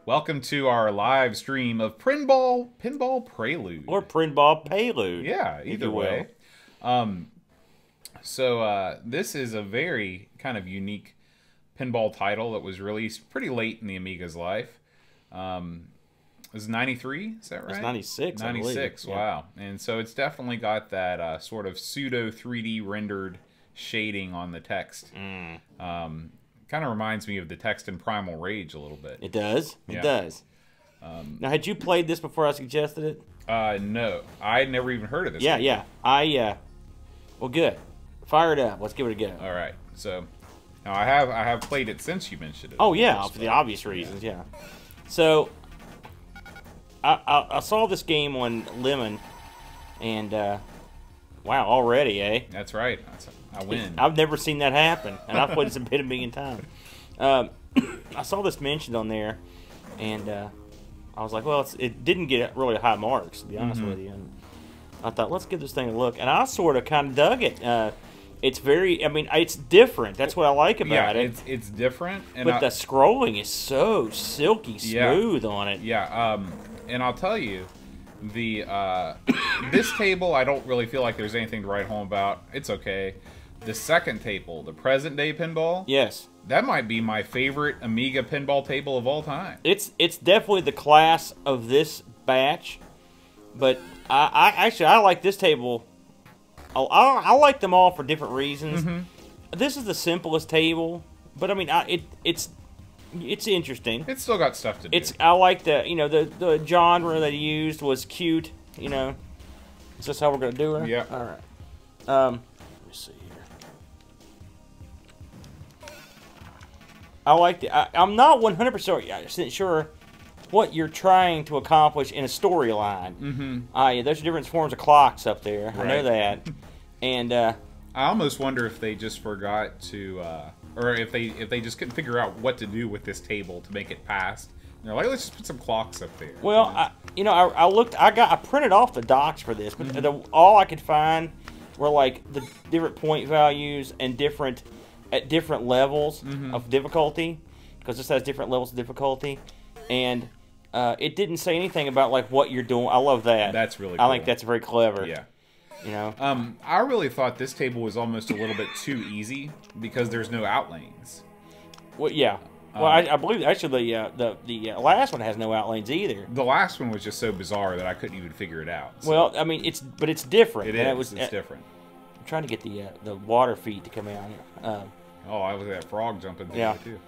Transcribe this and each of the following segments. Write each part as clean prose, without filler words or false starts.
Welcome to our live stream of Pinball Prelude. Or Pinball Prelude. Yeah, either way. This is a very kind of unique pinball title that was released pretty late in the Amiga's life. It was 93, is that right? It's 96, 96, wow. Yeah. And so it's definitely got that sort of pseudo 3D rendered shading on the text. Kind of reminds me of the text in Primal Rage a little bit. It does. It does. Now, had you played this before I suggested it? No. I had never even heard of this. Yeah. Well, good. Fire it up. Let's give it a go. All right. So, now I have played it since you mentioned it. Oh, yeah, for the obvious reasons, yeah. So, I saw this game on Lemon, and, wow, already, eh? That's right. I win. I've never seen that happen, and I've played this a million times. I saw this mentioned on there, and I was like, well, it didn't get really high marks, to be honest with you. And I thought, let's give this thing a look. And I sort of kind of dug it. It's very, I mean, it's different. That's what I like about it. It's different. And but the scrolling is so silky smooth on it. Yeah, and I'll tell you, this table, I don't really feel like there's anything to write home about. It's okay. The second table, the present day pinball. Yes. That might be my favorite Amiga pinball table of all time. It's definitely the class of this batch, but I like this table. I like them all for different reasons. This is the simplest table, but I mean, it's interesting. It's still got stuff to do. I like the genre they used was cute. You know, is this how we're gonna do it? Yeah. All right. Let me see here. I like I'm not 100% sure what you're trying to accomplish in a storyline. There's different forms of clocks up there. Right. I know that. And I almost wonder if they just forgot to, or if they just couldn't figure out what to do with this table to make it past. And they're like, let's just put some clocks up there. Well, I printed off the docs for this, but all I could find were like the different point values and at different levels of difficulty, because this has different levels of difficulty, and it didn't say anything about like what you're doing. I love that. That's really cool. I think that's very clever. Yeah. You know. I really thought this table was almost a little bit too easy because there's no outlanes. Well, yeah. Well, I believe actually the last one has no outlanes either. The last one was just so bizarre that I couldn't even figure it out. So. Well, I mean, it's different. It is. It's different. I'm trying to get the water feet to come out here. I was that frog jumping through too.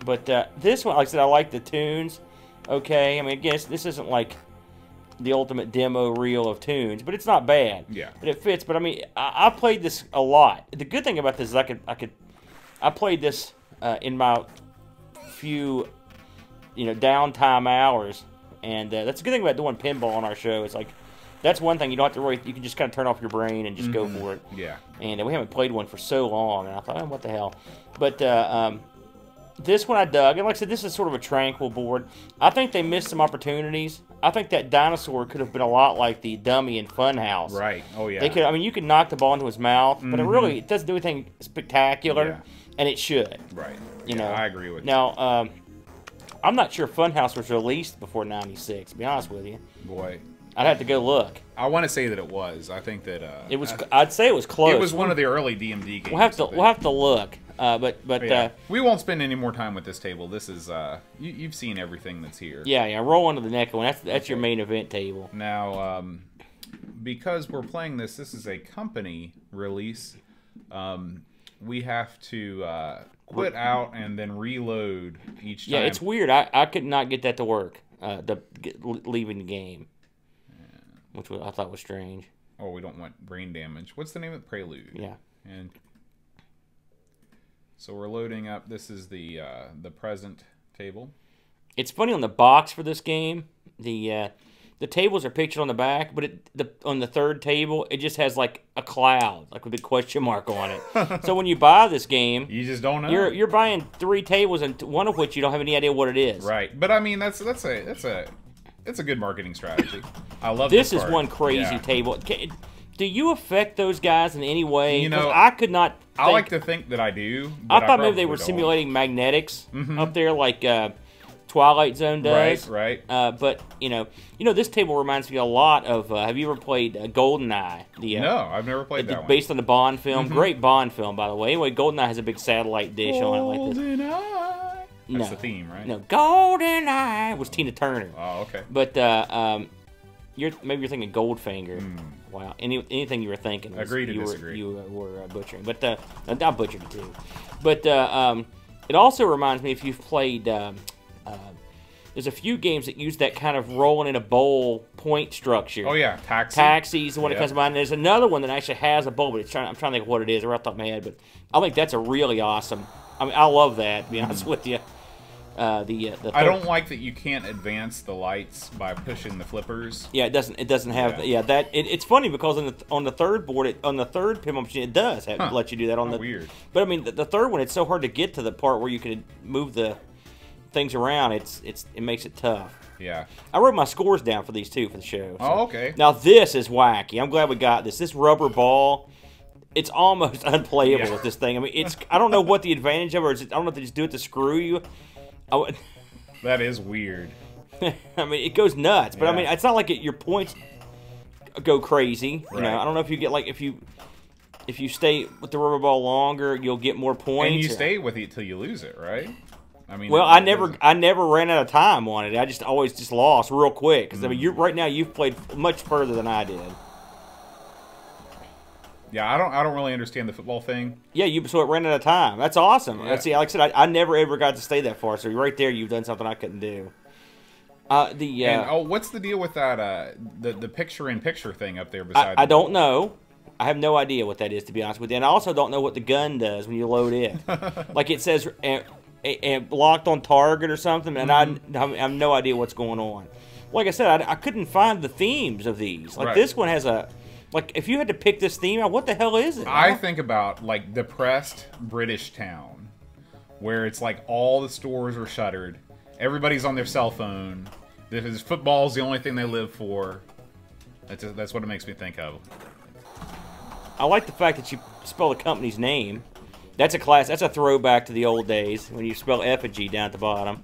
But this one, like I said, I like the tunes. Okay, I mean, I guess this isn't like the ultimate demo reel of tunes, but it's not bad. Yeah. But it fits. But I mean, I played this a lot. The good thing about this is I played this in my few, downtime hours, and that's a good thing about doing pinball on our show. It's like, that's one thing you don't have to worry. You can just kind of turn off your brain and just go for it. Yeah. And we haven't played one for so long, and I thought, what the hell? But this one I dug, and like I said, this is sort of a tranquil board. I think they missed some opportunities. I think that dinosaur could have been a lot like the dummy in Funhouse. Right. Oh yeah. They could. I mean, you could knock the ball into his mouth, but it doesn't do anything spectacular, and it should. Right. You know. I agree with you. Now, I'm not sure Funhouse was released before '96. To be honest with you. Boy. I'd have to go look. I want to say that it was. I think that it was. I'd say it was close. It was one of the early DMD games. We'll have to look. But we won't spend any more time with this table. This is you've seen everything that's here. Yeah. Roll on to the next one. That's your main event table. Now, because we're playing this is a company release. We have to quit out and then reload each time. Yeah, it's weird. I could not get that to work. Leaving the game. Which I thought was strange. Oh, we don't want brain damage. What's the name of the Prelude? Yeah. And so we're loading up. This is the present table. It's funny on the box for this game. The tables are pictured on the back, but on the third table it just has like a cloud, like with a question mark on it. So when you buy this game, you just don't know. You're buying 3 tables, and one of which you don't have any idea what it is. Right. But I mean that's a good marketing strategy. I love this. This is one crazy table. Do you affect those guys in any way? I could not. I like to think that I do. I thought maybe they were simulating magnetics up there, like Twilight Zone does. Right. But this table reminds me a lot of. Have you ever played GoldenEye? No, I've never played that one. Based on the Bond film. Great Bond film, by the way. Anyway, GoldenEye has a big satellite dish on it like this. GoldenEye. That's the theme, right? No, GoldenEye was Tina Turner. Oh, okay. But maybe you're thinking Goldfinger. Wow. Anything you were thinking. Agree to disagree. You were butchering. But I butchered it too. But it also reminds me if you've played. There's a few games that use that kind of rolling in a bowl point structure. Oh yeah, Taxi's the one that comes to mind. There's another one that actually has a bowl, but I'm trying to think of what it is. Right off the top of my head, but I think that's a really awesome. I mean, I love that. To be honest with you. I don't like that you can't advance the lights by pushing the flippers. Yeah, it doesn't have it's funny because on the third board on the third pinball machine it does let you do that on weird. But I mean the third one it's so hard to get to the part where you can move the things around. It makes it tough. Yeah. I wrote my scores down for these two for the show. So. Oh, okay. Now this is wacky. I'm glad we got this. This rubber ball. It's almost unplayable with this thing. I mean, I don't know what the advantage of it is. I don't know if they just do it to screw you. That is weird. I mean, it goes nuts, but I mean, it's not like your points go crazy. You know, I don't know if you get if you stay with the rubber ball longer, you'll get more points. And you stay with it till you lose it, right? I mean, well, I never ran out of time on it. I just always lost real quick because I mean, right now you've played much further than I did. Yeah, I don't really understand the football thing. Yeah, so it ran out of time. That's awesome. Yeah. See, like I said, I never ever got to stay that far. So right there, you've done something I couldn't do. What's the deal with that? The picture-in-picture thing up there beside. I don't know. I have no idea what that is, to be honest with you. And I also don't know what the gun does when you load it. Like it says locked on target or something, and I have no idea what's going on. Like I said, I couldn't find the themes of these. Like this one has a. Like, if you had to pick this theme out, what the hell is it? I think about, like, depressed British town, where it's like all the stores are shuttered, everybody's on their cell phone, football's the only thing they live for. That's what it makes me think of. I like the fact that you spell the company's name. That's a throwback to the old days, when you spell effigy down at the bottom.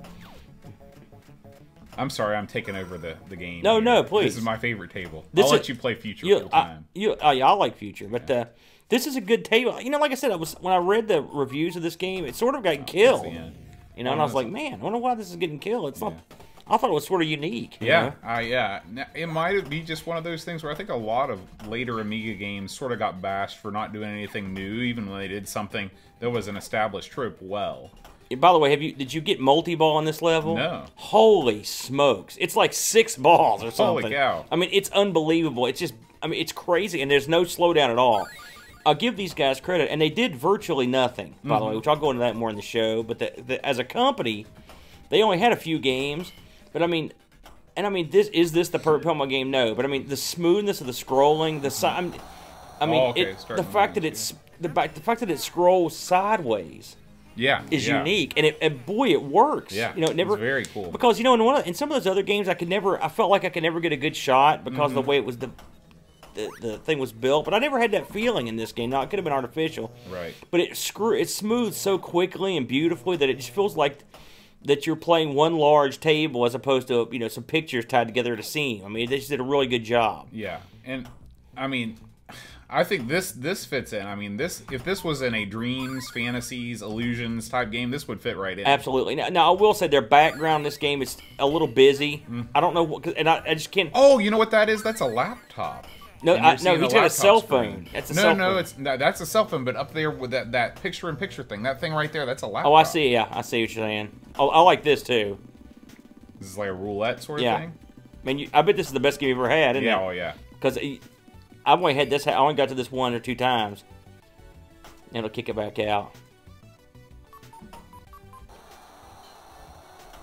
I'm sorry, I'm taking over the game. No, please. This is my favorite table. I'll let you play Future full time. I like Future, but this is a good table. You know, like I said, when I read the reviews of this game, it sort of got killed. You know, and I was like, man, I wonder why this is getting killed. It's not. I thought it was sort of unique. Yeah. Now, it might be just one of those things where I think a lot of later Amiga games sort of got bashed for not doing anything new, even when they did something that was an established trope well. By the way, did you get multi-ball on this level? No. Holy smokes. It's like 6 balls or something. Holy cow. I mean, it's unbelievable. It's just, I mean, it's crazy, and there's no slowdown at all. I'll give these guys credit, and they did virtually nothing, by the way, which I'll go into that more in the show, but as a company, they only had a few games, but I mean, is this the perfect Pokemon game? No, but I mean, the smoothness of the scrolling, the fact that it scrolls sideways. Is unique, and boy, it works. Yeah, you know, it never. It's very cool. Because you know, in some of those other games, I felt like I could never get a good shot because of the way it was the thing was built. But I never had that feeling in this game. Now it could have been artificial, right? But it smooths so quickly and beautifully that it just feels like that you're playing one large table as opposed to some pictures tied together at a seam. I mean, they just did a really good job. Yeah, and I mean. I think this fits in. I mean, if this was in a dreams, fantasies, illusions type game, this would fit right in. Absolutely. Now I will say their background in this game is a little busy. I don't know what, and I just can't. Oh, you know what that is? That's a laptop. No, he's got a cell phone. That's a cell phone. That's a cell phone. But up there with that picture-in-picture thing, that thing right there, that's a laptop. Oh, I see. Yeah, I see what you're saying. Oh, I like this too. This is like a roulette sort of thing. I mean, I bet this is the best game you've ever had. Isn't it? Oh yeah. Because I've only had this. I only got to this 1 or 2 times. And it'll kick it back out.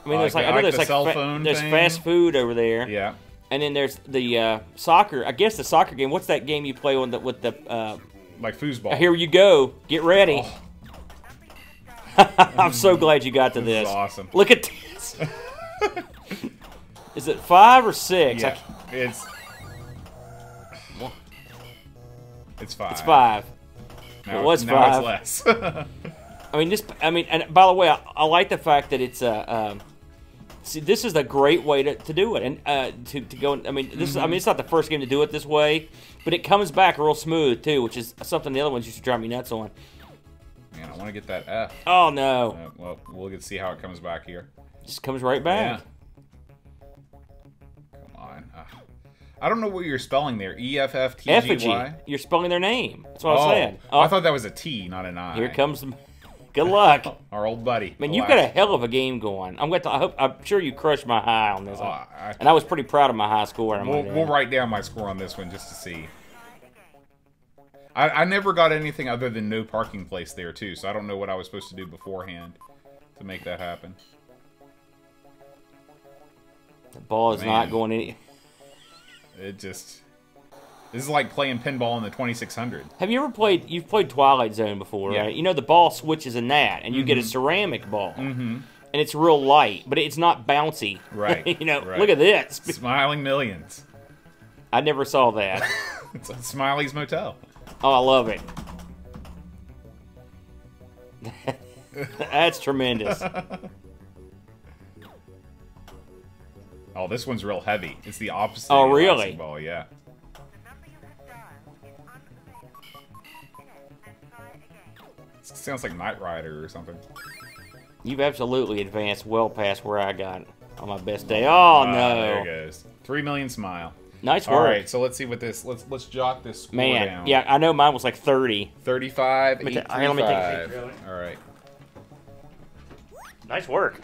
I mean, there's there's fast food over there. Yeah. And then there's the soccer. I guess the soccer game. What's that game you play with the like foosball? Here you go. Get ready. Oh. I'm so glad you got to this. This is awesome. Look at this. Is it 5 or 6? Yeah. It's 5. It's 5. Now, it was 5. Now it's less. I mean, and by the way, I like the fact that it's See, this is a great way to do it, and to go. I mean, this is. I mean, it's not the first game to do it this way, but it comes back real smooth too, which is something the other ones used to drive me nuts on. Man, I want to get that F. Oh no! Well, we'll get to see how it comes back here. Just comes right back. Yeah. Come on. I don't know what you're spelling there. EFFTGY. Effigy. You're spelling their name. That's what I said. I thought that was a T, not an I. Here comes the. Good luck. Our old buddy. Man, you've got a hell of a game going. I'm sure you crushed my high on this. And I was pretty proud of my high score. We'll write down my score on this one just to see. I never got anything other than no parking place there, too, so I don't know what I was supposed to do beforehand to make that happen. The ball is not going any... It just... This is like playing pinball in the 2600. Have you ever played... You've played Twilight Zone before, right? You know the ball switches in that, and you get a ceramic ball. And it's real light, but it's not bouncy. Right. You know, look at this. Smiling Millions. I never saw that. It's like Smiley's Motel. Oh, I love it. That's tremendous. Oh, this one's real heavy. It's the opposite. Oh, of the really? elastic ball, yeah. It sounds like Knight Rider or something. You've absolutely advanced well past where I got on my best day. Oh, no. There it goes. 3 million smile. Nice work. All right, so let's see what this... Let's jot this score down. Yeah, I know mine was like 30. 35, 835. Let me take a picture of it. All right. Nice work.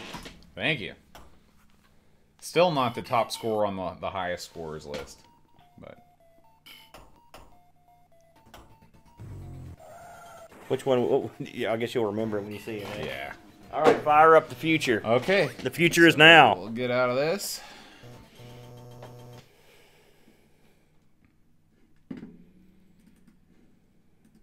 Thank you. Still not the top score on the highest scores list, but... Which one? Oh, yeah, I guess you'll remember it when you see it. Yeah. All right, fire up the future. Okay. The future is now. We'll get out of this.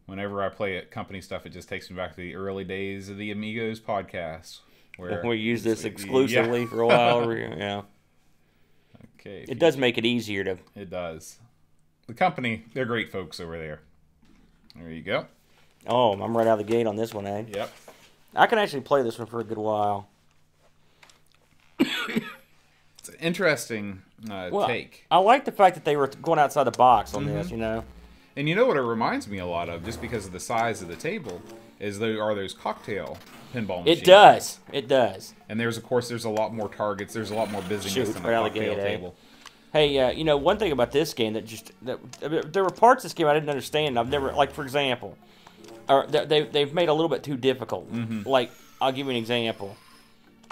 Whenever I play at company stuff, it just takes me back to the early days of the Amigos podcast. Where we used this exclusively for a while. Yeah. Okay. It does make it easier to... It does. The company, they're great folks over there. There you go. Oh, I'm right out of the gate on this one, eh? Yep. I can actually play this one for a good while. It's an interesting take. I like the fact that they were going outside the box on this, you know. And you know what it reminds me a lot of, just because of the size of the table, is those cocktail pinball machines. It does. It does. And there's a lot more targets. There's a lot more busyness than a cocktail table. Hey, you know, one thing about this game there were parts of this game I didn't understand. I've never, like, for example, they've made it a little bit too difficult. Like, I'll give you an example.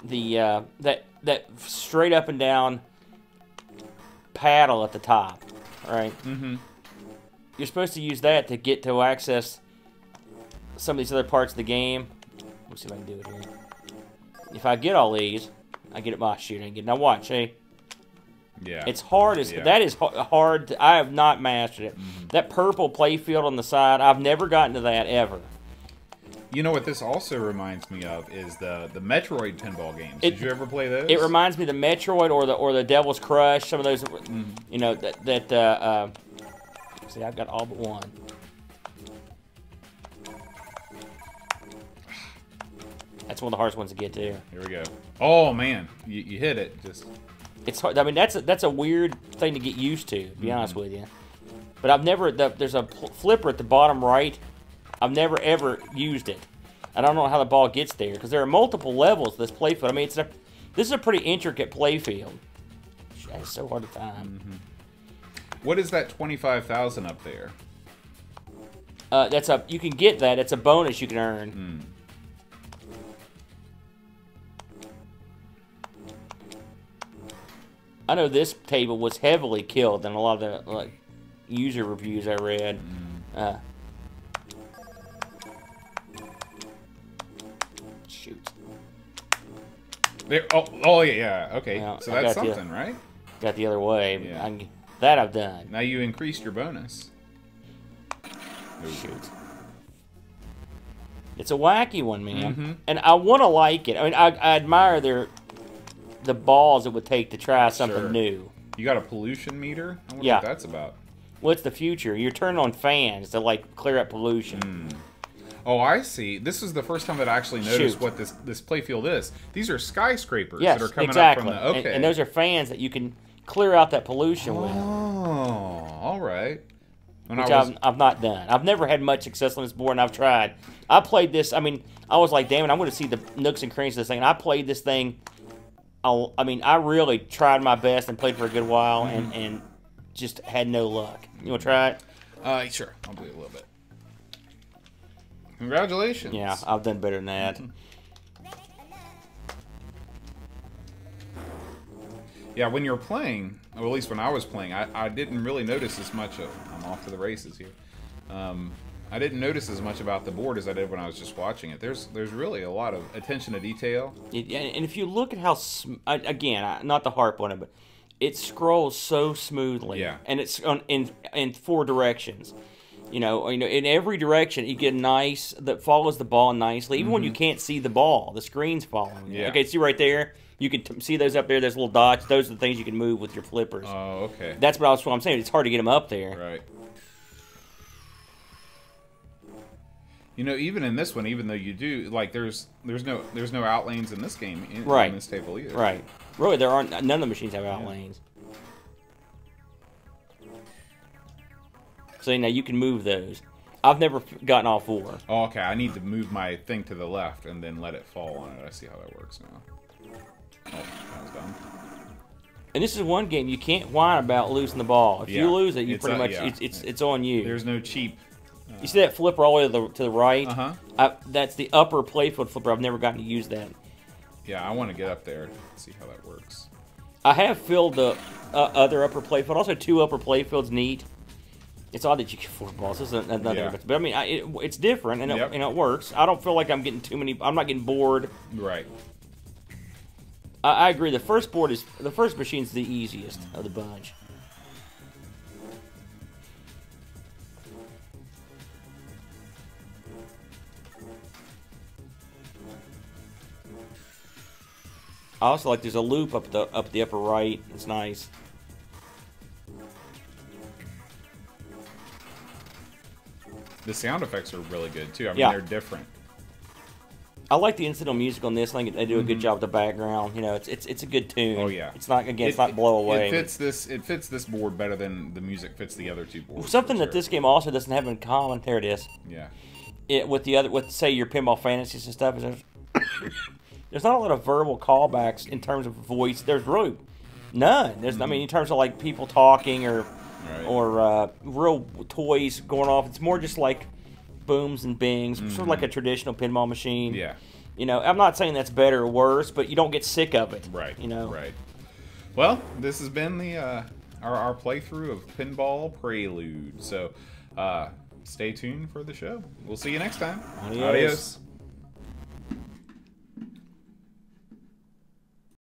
The that straight up and down paddle at the top, right? You're supposed to use that to get to access some of these other parts of the game. Let's see if I can do it here. If I get all these, I get it. Oh, shoot, I get it. Now watch, hey. Yeah. It's hard as that is hard. I have not mastered it. That purple playfield on the side, I've never gotten to that ever. You know what this also reminds me of is the Metroid pinball games. Did you ever play those? It reminds me of the Metroid or the Devil's Crush. Some of those, you know, see, I've got all but one. That's one of the hardest ones to get to. Here we go. Oh man, you hit it. Just. It's hard. I mean, that's a weird thing to get used to be honest with you. But I've never. There's a flipper at the bottom right. I've never ever used it. I don't know how the ball gets there because there are multiple levels to this playfield. I mean, this is a pretty intricate playfield. It's so hard to time. What is that 25,000 up there? You can get that. It's a bonus you can earn. I know this table was heavily killed in a lot of the user reviews I read. Shoot. There. Oh yeah. Okay. Well, so that's something, right? Got the other way. Yeah. That I've done. Now you increased your bonus. Shoot. It's a wacky one, man. And I want to like it. I mean, I admire the balls it would take to try something new. You got a pollution meter? I wonder what that's about. Well, it's the future. You're turning on fans to, like, clear up pollution. Oh, I see. This is the first time that I actually noticed Shoot. what this playfield is. These are skyscrapers Yes, that are coming exactly. up from the... Okay. And those are fans that you can clear out that pollution with. Oh, all right. When Which I was... I've not done. I've never had much success on this board, and I've tried. I played this. I mean, I was like, damn it, I'm going to see the nooks and crannies of this thing. And I played this thing. I mean, I really tried my best and played for a good while, and just had no luck. You want to try it? Sure. I'll do it a little bit. Congratulations. Yeah, I've done better than that. Yeah, when you're playing, or at least when I was playing, I didn't really notice as much of... I'm off to the races here. I didn't notice as much about the board as I did when I was just watching it. There's really a lot of attention to detail. And if you look at how... Again, not to harp on it, but it scrolls so smoothly. Yeah. And it's in 4 directions. You know, in every direction, you get nice... That follows the ball nicely. Even when you can't see the ball, the screen's following you. Yeah. Okay, see right there? You can see those up there. There's little dots. Those are the things you can move with your flippers. Oh, okay. That's what I'm saying. It's hard to get them up there. Right. You know, even in this one, even though you do like, there's no outlanes in this game in this table either. Right. Really, there aren't. None of the machines have outlanes. So now you can move those. I've never gotten all 4. Oh, okay. I need to move my thing to the left and then let it fall on it. I see how that works now. Oh, that was dumb. And this is one game you can't whine about losing the ball. If you lose it, you pretty much it's on you. There's no cheap. You see that flipper all the way to the right? Uh-huh. That's the upper playfield flipper. I've never gotten to use that. Yeah, I want to get up there and see how that works. I have filled the other upper playfield. Also, 2 upper playfields neat. It's odd that you get 4 balls. This is another, but I mean, it's different and it works. I don't feel like I'm getting too many. I'm not getting bored. Right. I agree. The first machine's the easiest of the bunch. I also like there's a loop up the upper right. It's nice. The sound effects are really good too. I mean, they're different. I like the incidental music on this. I think they do a good job with the background. You know, it's a good tune. Oh yeah. It's not it's not blow away. It fits this board better than the music fits the other 2 boards. Something that this game also doesn't have in common. There it is. Yeah. With say your Pinball Fantasies and stuff is there's not a lot of verbal callbacks in terms of voice. There's really none. There's I mean in terms of like people talking or real toys going off. It's more just like booms and bings, sort of like a traditional pinball machine. Yeah. You know, I'm not saying that's better or worse, but you don't get sick of it. Right. You know. Right. Well, this has been the our playthrough of Pinball Prelude. So, stay tuned for the show. We'll see you next time. Adios. Adios.